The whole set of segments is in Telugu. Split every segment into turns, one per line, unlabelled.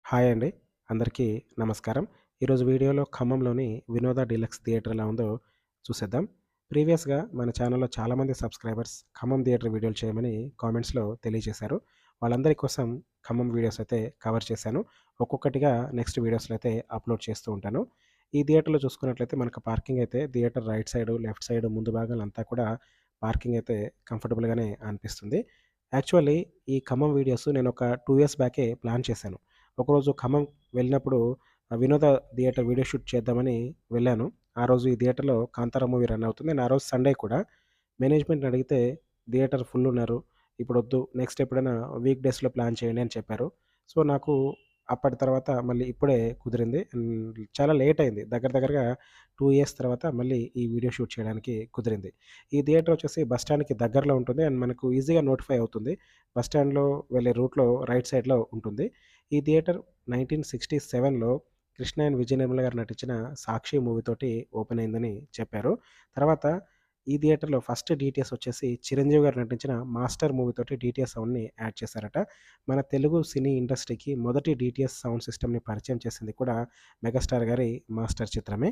హాయ్ అండి. అందరికీ నమస్కారం. ఈరోజు వీడియోలో ఖమ్మంలోని వినోద డీలక్స్ థియేటర్ ఎలా ఉందో చూసేద్దాం. ప్రీవియస్‌గా మన ఛానల్‌లో చాలామంది సబ్స్క్రైబర్స్ ఖమ్మం థియేటర్ వీడియోలు చేయమని కామెంట్స్‌లో తెలియజేశారు. వాళ్ళందరి కోసం ఖమ్మం వీడియోస్ అయితే కవర్ చేశాను. ఒక్కొక్కటిగా నెక్స్ట్ వీడియోస్‌లో అయితే అప్‌లోడ్ చేస్తూ ఉంటాను. ఈ థియేటర్‌లో చూసుకున్నట్లయితే మనకు పార్కింగ్ అయితే theatre right side, left side ముందు భాగాలంతా కూడా పార్కింగ్ అయితే కంఫర్టబుల్‌గానే అనిపిస్తుంది. యాక్చువల్లీ ఈ ఖమ్మం వీడియోస్ నేనొక 2 ఇయర్స్ బ్యాకే ప్లాన్ చేశాను. ఒకరోజు ఖమ్మం వెళ్ళినప్పుడు వినోద థియేటర్ వీడియో షూట్ చేద్దామని వెళ్ళాను. ఆ రోజు ఈ థియేటర్‌లో 'కాంతార' మూవీ రన్ అవుతుంది. అండ్ ఆ రోజు సండే కూడా. మేనేజ్మెంట్‌ని అడిగితే థియేటర్ ఫుల్ ఉన్నారు. ఇప్పుడొద్దు. నెక్స్ట్ ఎప్పుడైనా వీక్ డేస్‌లో ప్లాన్ చేయండి అని చెప్పారు. సో, నాకు అప్పటి తర్వాత మళ్ళీ ఇప్పుడే కుదిరింది. చాలా లేట్ అయింది. దగ్గర దగ్గరగా 2 ఇయర్స్ తర్వాత మళ్ళీ ఈ వీడియో షూట్ చేయడానికి కుదిరింది. ఈ థియేటర్ వచ్చేసి బస్ స్టాండ్‌కి దగ్గరలో ఉంటుంది. అండ్ మనకు ఈజీగా నోటిఫై అవుతుంది. బస్ స్టాండ్‌లో వెళ్ళే రూట్‌లో రైట్ సైడ్‌లో ఉంటుంది. ఈ థియేటర్ 1967లో కృష్ణ అండ్ విజయ నిర్మల గారు నటించిన 'సాక్షి' మూవీ తోటి ఓపెన్ అయిందని చెప్పారు. తర్వాత ఈ థియేటర్‌లో ఫస్ట్ డీటీఎస్ వచ్చేసి చిరంజీవి గారు నటించిన 'మాస్టర్' మూవీ తోటి డీటీఎస్ సౌండ్‌ని యాడ్ చేశారట. మన తెలుగు సినీ ఇండస్ట్రీకి మొదటి డీటీఎస్ సౌండ్ సిస్టమ్‌ని పరిచయం చేసింది కూడా మెగాస్టార్ గారి 'మాస్టర్' చిత్రమే.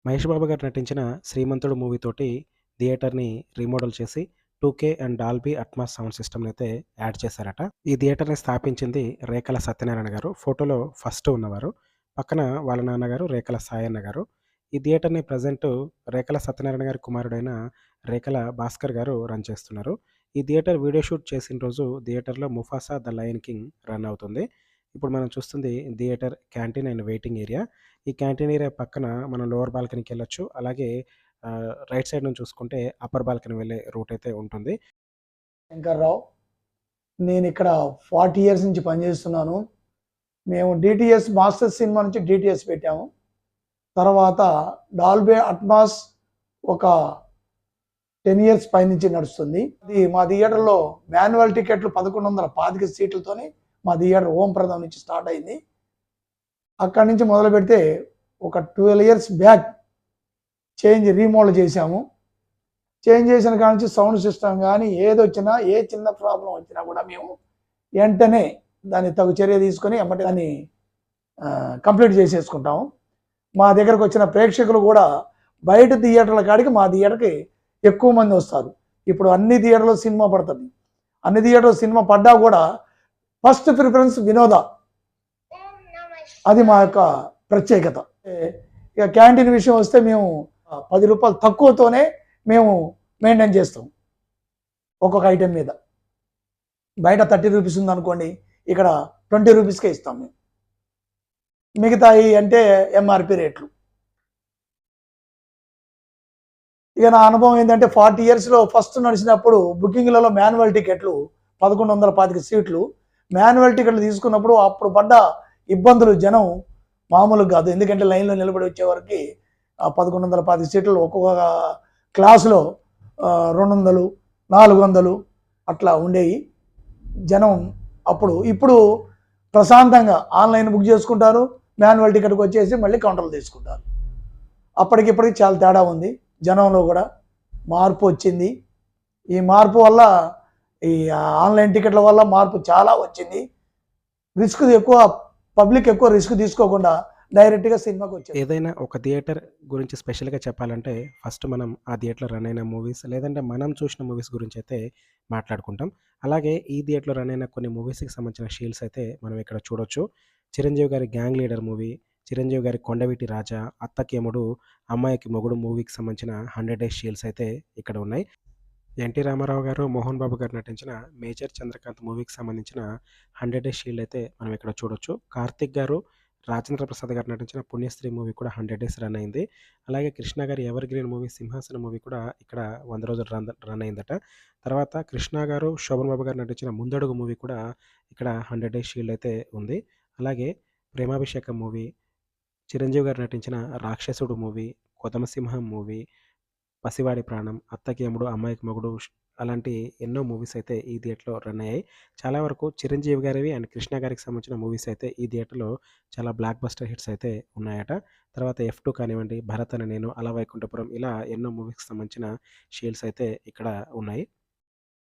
మహేష్ బాబు గారు నటించిన 'శ్రీమంతుడు' మూవీ తోటి థియేటర్‌ని రీమోడల్ చేసి 2K and Dolby Atmos sound సిస్టమ్‌నైతే యాడ్ చేశారట. ఈ థియేటర్‌ని స్థాపించింది రేఖల సత్యనారాయణ గారు. ఫోటోలో ఫస్ట్ ఉన్నవారు. పక్కన వాళ్ళ నాన్నగారు రేఖల సాయన్న గారు. ఈ థియేటర్‌ని ప్రెజెంటు రేఖల సత్యనారాయణ గారి కుమారుడైన రేఖల భాస్కర్ గారు రన్ చేస్తున్నారు. ఈ థియేటర్ వీడియో షూట్ చేసిన రోజు థియేటర్‌లో 'Mufasa the lion king' run అవుతుంది. ఇప్పుడు మనం చూస్తుంది theatre canteen and waiting area. ఈ క్యాంటీన్ ఏరియా పక్కన మనం లోవర్ బాల్కనీకెళ్ళొచ్చు. అలాగే రైట్ సైడ్ నుంచి చూసుకుంటే అప్పర్ బాల్కనీ వెళ్ళే రూట్ అయితే ఉంటుంది.
శంకర్రావు. నేనిక్కడ 40 ఇయర్స్ నుంచి పనిచేస్తున్నాను. మేము డీటీఎస్ మాస్టర్ సినిమా నుంచి డీటీఎస్ పెట్టాము. తర్వాత డాల్బీ అట్మాస్ ఒక 10 ఇయర్స్ పైనుంచి నడుస్తుంది. ఇది మా థియేటర్‌లో మాన్యువల్ టికెట్లు 1125 సీట్లతోని మా థియేటర్ ఓంప్రదం నుంచి స్టార్ట్ అయింది. అక్కడి నుంచి మొదలుపెడితే ఒక 12 ఇయర్స్ బ్యాక్ రీమోడల్ చేశాము. చేంజ్ చేసిన కాడ నుంచి సౌండ్ సిస్టమ్ కానీ ఏదొచ్చినా ఏ చిన్న ప్రాబ్లం వచ్చినా కూడా మేము వెంటనే దాన్ని తగు చర్య తీసుకొని ఎమ్మటే దాన్ని కంప్లీట్ చేసేసుకుంటాము. మా దగ్గరకు వచ్చిన ప్రేక్షకులు కూడా బయట థియేటర్ల కాడికి మా థియేటర్కి ఎక్కువ మంది వస్తారు. ఇప్పుడు అన్ని థియేటర్లో సినిమా పడుతుంది. అన్ని థియేటర్లో సినిమా పడ్డా కూడా ఫస్ట్ ప్రిఫరెన్స్ వినోద. అది మా యొక్క ప్రత్యేకత. ఇక క్యాంటీన్ విషయం వస్తే మేము 10 రూపాయలు తక్కువతోనే మేము మెయింటైన్ చేస్తాం ఒక్కొక్క ఐటెం మీద. బయట 30 రూపీస్ ఉందనుకోండి, ఇక్కడ 20 రూపీస్కే ఇస్తాం మేము. మిగతాయి అంటే ఎంఆర్పి రేట్లు. ఇక నా అనుభవం ఏంటంటే 40 ఇయర్స్లో ఫస్ట్ నడిచినప్పుడు బుకింగ్లలో మాన్యువల్ టికెట్లు 1125 సీట్లు మాన్యువల్ టికెట్లు తీసుకున్నప్పుడు అప్పుడు పడ్డ ఇబ్బందులు జనం మామూలు కాదు. ఎందుకంటే లైన్లో నిలబడి వచ్చేవరకు 1125 సీట్లు ఒక్కొక్క క్లాసులో 200, 400 అట్లా ఉండేవి జనం అప్పుడు. ఇప్పుడు ప్రశాంతంగా ఆన్లైన్ బుక్ చేసుకుంటారు, మాన్యువల్ టికెట్కి వచ్చేసి మళ్ళీ కౌంటర్లు తీసుకుంటారు. అప్పటికిప్పటికి చాలా తేడా ఉంది. జనంలో కూడా మార్పు వచ్చింది. ఈ మార్పు వల్ల ఈ ఆన్లైన్ టికెట్ల వల్ల మార్పు చాలా వచ్చింది. రిస్క్ ఎక్కువ, పబ్లిక్ ఎక్కువ రిస్క్ తీసుకోకుండా డైరెక్ట్గా సినిమాకి వచ్చారు.
ఏదైనా ఒక థియేటర్ గురించి స్పెషల్‌గా చెప్పాలంటే ఫస్ట్ మనం ఆ థియేటర్‌లో రన్ అయిన మూవీస్ లేదంటే మనం చూసిన మూవీస్ గురించి అయితే మాట్లాడుకుంటాం. అలాగే ఈ థియేటర్‌లో రన్ అయిన కొన్ని మూవీస్‌కి సంబంధించిన షీల్డ్స్ అయితే మనం ఇక్కడ చూడొచ్చు. చిరంజీవి గారి 'గ్యాంగ్ లీడర్' మూవీ, చిరంజీవి గారి 'కొండవీటి రాజా', 'అత్తకేముడు', 'అమ్మాయికి మొగుడు' మూవీకి సంబంధించిన 100 డేస్ షీల్డ్స్ అయితే ఇక్కడ ఉన్నాయి. ఎన్టీ రామారావు గారు, మోహన్ బాబు గారు నటించిన 'మేజర్ చంద్రకాంత్' మూవీకి సంబంధించిన 100 డేస్ షీల్డ్ అయితే మనం ఇక్కడ చూడొచ్చు. కార్తిక్ గారు, రాజేంద్ర ప్రసాద్ గారు నటించిన 'పుణ్యస్త్రీ' మూవీ కూడా 100 డేస్ రన్ అయింది. అలాగే కృష్ణ గారి ఎవర్ గ్రీన్ మూవీ 'సింహాసనం' మూవీ కూడా ఇక్కడ 100 రోజులు రన్ అయిందట. తర్వాత కృష్ణ గారు, శోభన్ బాబు గారు నటించిన 'ముందడుగు' మూవీ కూడా ఇక్కడ 100 డేస్ షీల్డ్ అయితే ఉంది. అలాగే 'ప్రేమాభిషేకం' మూవీ, చిరంజీవి గారు నటించిన 'రాక్షసుడు' మూవీ, 'కొదమసింహం' మూవీ, 'పసివాడి ప్రాణం', 'అత్తకి యముడు', 'అమ్మాయికి మొగుడు' అలాంటి ఎన్నో మూవీస్ అయితే ఈ థియేటర్‌లో రన్ అయ్యాయి. చాలా వరకు చిరంజీవి గారివి అండ్ కృష్ణ గారికి సంబంధించిన మూవీస్ అయితే ఈ థియేటర్‌లో చాలా బ్లాక్ బస్టర్ హిట్స్ అయితే ఉన్నాయట. తర్వాత 'ఎఫ్2' కానివ్వండి, 'భరత్ అనే నేను', 'అల వైకుంఠపురం' ఇలా ఎన్నో మూవీస్‌కి సంబంధించిన షీల్డ్స్ అయితే ఇక్కడ ఉన్నాయి.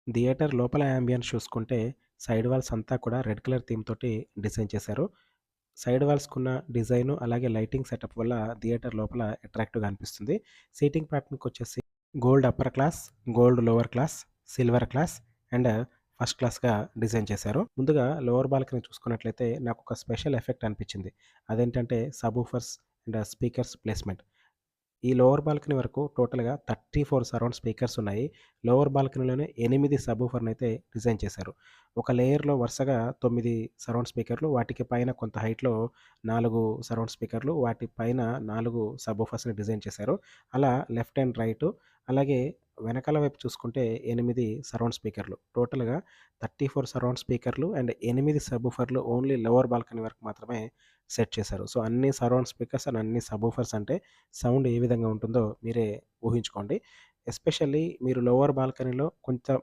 థియేటర్ లోపల యాంబియన్స్ చూసుకుంటే సైడ్ వాల్స్ అంతా కూడా రెడ్ కలర్ థీమ్ తోటి డిజైన్ చేశారు. సైడ్ వాల్స్‌కున్న డిజైను అలాగే లైటింగ్ సెటప్ వల్ల థియేటర్ లోపల అట్రాక్టివ్‌గా అనిపిస్తుంది. సీటింగ్ ప్యాటర్న్‌కొచ్చేసి gold upper class, gold lower class, silver class and first క్లాస్‌గా డిజైన్ చేశారు. ముందుగా లోవర్ బాల్కనీ చూసుకున్నట్లయితే నాకొక స్పెషల్ ఎఫెక్ట్ అనిపించింది. అదేంటంటే సబూఫర్స్ అండ్ స్పీకర్స్ ప్లేస్‌మెంట్. ఈ లోవర్ బాల్కనీ వరకు టోటల్‌గా 34 సరౌండ్ స్పీకర్స్ ఉన్నాయి. లోవర్ బాల్కనీలోనే 8 సబూఫర్‌నైతే డిజైన్ చేశారు. ఒక లేయర్‌లో వరుసగా 9 సరౌండ్ స్పీకర్లు, వాటికి పైన కొంత హైట్‌లో 4 సరౌండ్ స్పీకర్లు, వాటి పైన 4 సబూఫర్స్‌ని డిజైన్ చేశారు. అలా లెఫ్ట్ అండ్ రైట్ అలాగే వెనకాల వైపు చూసుకుంటే 8 సరౌండ్ స్పీకర్లు. టోటల్‌గా 34 సరౌండ్ స్పీకర్లు అండ్ 8 సబూఫర్లు ఓన్లీ లోవర్ బాల్కనీ వరకు మాత్రమే సెట్ చేశారు. సో, అన్ని సరౌండ్ స్పీకర్స్ అండ్ అన్ని సబూఫర్స్ అంటే సౌండ్ ఏ విధంగా ఉంటుందో మీరే ఊహించుకోండి. ఎస్పెషల్లీ మీరు లోవర్ బాల్కనీలో కొంచెం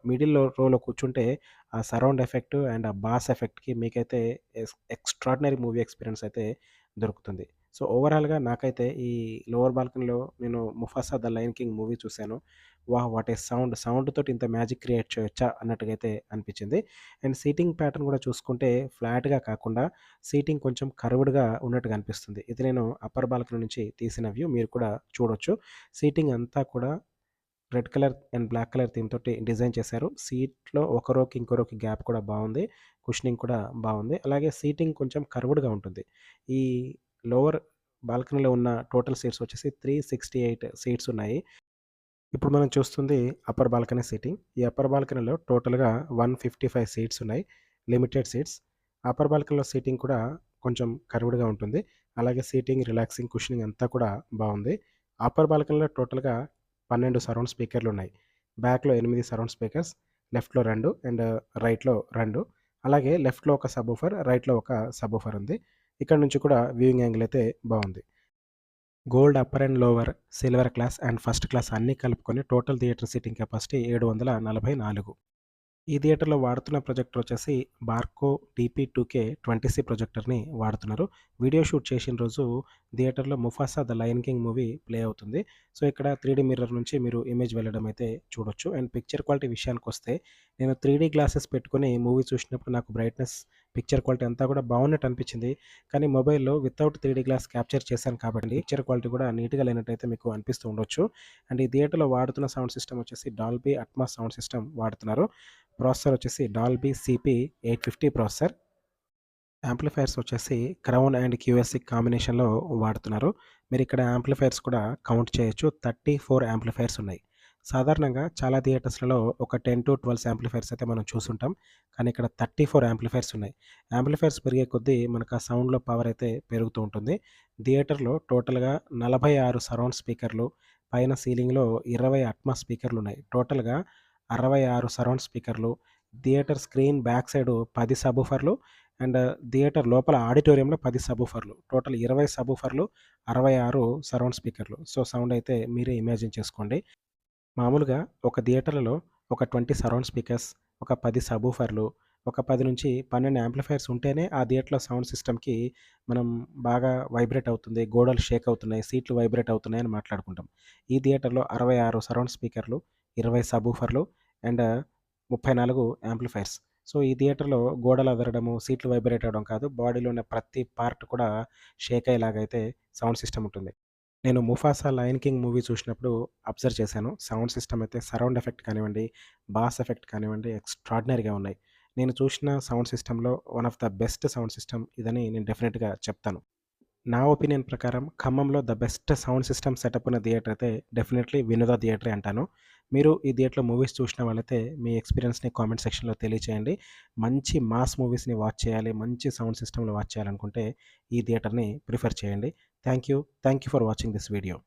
రోలో కూర్చుంటే ఆ సరౌండ్ ఎఫెక్ట్ అండ్ ఆ బాస్ ఎఫెక్ట్‌కి మీకైతే ఎక్స్‌ట్రార్డినరీ మూవీ ఎక్స్‌పీరియన్స్ అయితే దొరుకుతుంది. సో, ఓవరాల్‌గా నాకైతే ఈ లోవర్ బాల్కనీలో నేను 'Mufasa the lion king' movie చూసాను. వాహ్! What a sound! సౌండ్ తోటి ఇంత మ్యాజిక్ క్రియేట్ చేయొచ్చా అన్నట్టుగా అయితే అనిపించింది. అండ్ సీటింగ్ ప్యాటర్న్ కూడా చూసుకుంటే ఫ్లాట్‌గా కాకుండా సీటింగ్ కొంచెం కర్వ్డ్‌గా ఉన్నట్టుగా అనిపిస్తుంది. ఇది నేను అప్పర్ బాల్కనీ నుంచి తీసిన వ్యూ. మీరు కూడా చూడొచ్చు. సీటింగ్ అంతా కూడా red colour and black colour theme తోటి డిజైన్ చేశారు. సీట్‌లో ఒక రోకి ఇంకో రోకి గ్యాప్ కూడా బావుంది. కుషనింగ్ కూడా బావుంది. అలాగే సీటింగ్ కొంచెం కర్వ్డ్‌గా ఉంటుంది. ఈ లోవర్ బాల్కనీలో ఉన్న టోటల్ సీట్స్ వచ్చేసి 368 సీట్స్ ఉన్నాయి. ఇప్పుడు మనం చూస్తుంది అప్పర్ బాల్కనీ సీటింగ్. ఈ అప్పర్ బాల్కనీలో టోటల్‌గా 155 సీట్స్ ఉన్నాయి. Limited seats. అప్పర్ బాల్కనీలో సీటింగ్ కూడా కొంచెం కర్వ్డ్‌గా ఉంటుంది. అలాగే సీటింగ్, రిలాక్సింగ్, కుషనింగ్ అంతా కూడా బావుంది. అప్పర్ బాల్కనీలో టోటల్‌గా 12 సరౌండ్ స్పీకర్లున్నాయి. బ్యాక్‌లో 8 సరౌండ్ స్పీకర్స్, లెఫ్ట్‌లో 2 అండ్ రైట్‌లో 2. అలాగే లెఫ్ట్‌లో ఒక సబూఫర్, రైట్‌లో ఒక సబూఫర్ ఉంది. ఇక్కడ నుంచి కూడా వ్యూయింగ్ యాంగిల్ అయితే బావుంది. Gold upper and lower, silver class and first class అన్నీ కలుపుకొని టోటల్ థియేటర్ సీటింగ్ కెపాసిటీ 744. ఈ థియేటర్‌లో వాడుతున్న ప్రొజెక్టర్ వచ్చేసి బార్కో డీపీ-2కే 20సి ప్రొజెక్టర్‌ని వాడుతున్నారు. వీడియో షూట్ చేసిన రోజు థియేటర్‌లో 'Mufasa the lion king' movie play అవుతుంది. సో, ఇక్కడ 3డీ మిర్రర్ నుంచి మీరు ఇమేజ్ వెళ్ళడం అయితే చూడొచ్చు. అండ్ పిక్చర్ క్వాలిటీ విషయానికొస్తే నేను 3డీ గ్లాసెస్ పెట్టుకొని మూవీ చూసినప్పుడు నాకు బ్రైట్‌నెస్, పిక్చర్ క్వాలిటీ అంతా కూడా బాగున్నట్టు అనిపించింది. కానీ మొబైల్‌లో వితౌట్ 3డీ గ్లాస్ క్యాప్చర్ చేశాను కాబట్టి పిక్చర్ క్వాలిటీ కూడా నీట్‌గా లేనట్టయితే మీకు అనిపిస్తూ ఉండొచ్చు. అండ్ ఈ థియేటర్‌లో వాడుతున్న సౌండ్ సిస్టమ్ వచ్చేసి డాల్బీ అట్మాస్ సౌండ్ సిస్టమ్ వాడుతున్నారు. ప్రాసెసర్ వచ్చేసి డాల్బీ సిపి 850 ప్రాసెసర్. యాంప్లిఫైయర్స్ వచ్చేసి క్రౌన్ అండ్ క్యూఎస్‌సి కాంబినేషన్‌లో వాడుతున్నారు. మీరిక్కడ యాంప్లిఫైయర్స్ కూడా కౌంట్ చేయొచ్చు. 34 యాంప్లిఫైయర్స్ ఉన్నాయి. సాధారణంగా చాలా థియేటర్స్‌లలో ఒక 10-12 యాంప్లిఫైయర్స్ అయితే మనం చూసుంటాం. కానీ ఇక్కడ 34 యాంప్లిఫైయర్స్ ఉన్నాయి. యాంప్లిఫైయర్స్ పెరిగే కొద్దీ మనకు ఆ సౌండ్‌లో పవర్ అయితే పెరుగుతూ ఉంటుంది. థియేటర్‌లో టోటల్‌గా 46 సరౌండ్ స్పీకర్లు, పైన సీలింగ్‌లో 20 అట్మాస్ స్పీకర్లున్నాయి. టోటల్‌గా 66 సరౌండ్ స్పీకర్లు, థియేటర్ స్క్రీన్ బ్యాక్ సైడు 10 సబూఫర్లు అండ్ థియేటర్ లోపల ఆడిటోరియంలో 10 సబూఫర్లు. టోటల్ 20 సబూఫర్లు, 66 సరౌండ్ స్పీకర్లు. సో, సౌండ్ అయితే మీరే ఇమాజిన్ చేసుకోండి. మామూలుగా ఒక థియేటర్‌లలో ఒక 20 సరౌండ్ స్పీకర్స్, ఒక 10 సబూఫర్లు, ఒక 10-12 యాంప్లిఫైయర్స్ ఉంటేనే ఆ థియేటర్‌లో సౌండ్ సిస్టమ్‌కి మనం బాగా వైబ్రేట్ అవుతుంది, గోడలు షేక్ అవుతున్నాయి, సీట్లు వైబ్రేట్ అవుతున్నాయని మాట్లాడుకుంటాం. ఈ థియేటర్‌లో 66 సరౌండ్ స్పీకర్లు, 20 సబూఫర్లు అండ్ 34 యాంప్లిఫైయర్స్. సో, ఈ థియేటర్‌లో గోడలు అదరడము, సీట్లు వైబ్రేట్ అవ్వడం కాదు, బాడీలో ఉన్న ప్రతి పార్ట్ కూడా షేక్ అయ్యేలాగైతే సౌండ్ సిస్టమ్ ఉంటుంది. నేను 'ముఫాసా లయన్ కింగ్' మూవీ చూసినప్పుడు అబ్జర్వ్ చేశాను. సౌండ్ సిస్టమ్ అయితే సరౌండ్ ఎఫెక్ట్ కానివ్వండి, బాస్ ఎఫెక్ట్ కానివ్వండి ఎక్స్‌ట్రార్డినరీగా ఉన్నాయి. నేను చూసిన సౌండ్ సిస్టమ్‌లో one of the best sound system ఇదని నేను డెఫినిట్‌గా చెప్తాను. నా ఒపీనియన్ ప్రకారం ఖమ్మంలో the best sound system setup ఉన్న థియేటర్ అయితే డెఫినెట్‌లీ వినోద థియేటరే అంటాను. మీరు ఈ థియేటర్‌లో మూవీస్ చూసిన వాళ్ళైతే మీ ఎక్స్‌పీరియన్స్‌ని కామెంట్ సెక్షన్‌లో తెలియచేయండి. మంచి మాస్ మూవీస్‌ని వాచ్ చేయాలి, మంచి సౌండ్ సిస్టమ్‌లో వాచ్ చేయాలనుకుంటే ఈ థియేటర్‌ని ప్రిఫర్ చేయండి. Thank you for watching this video.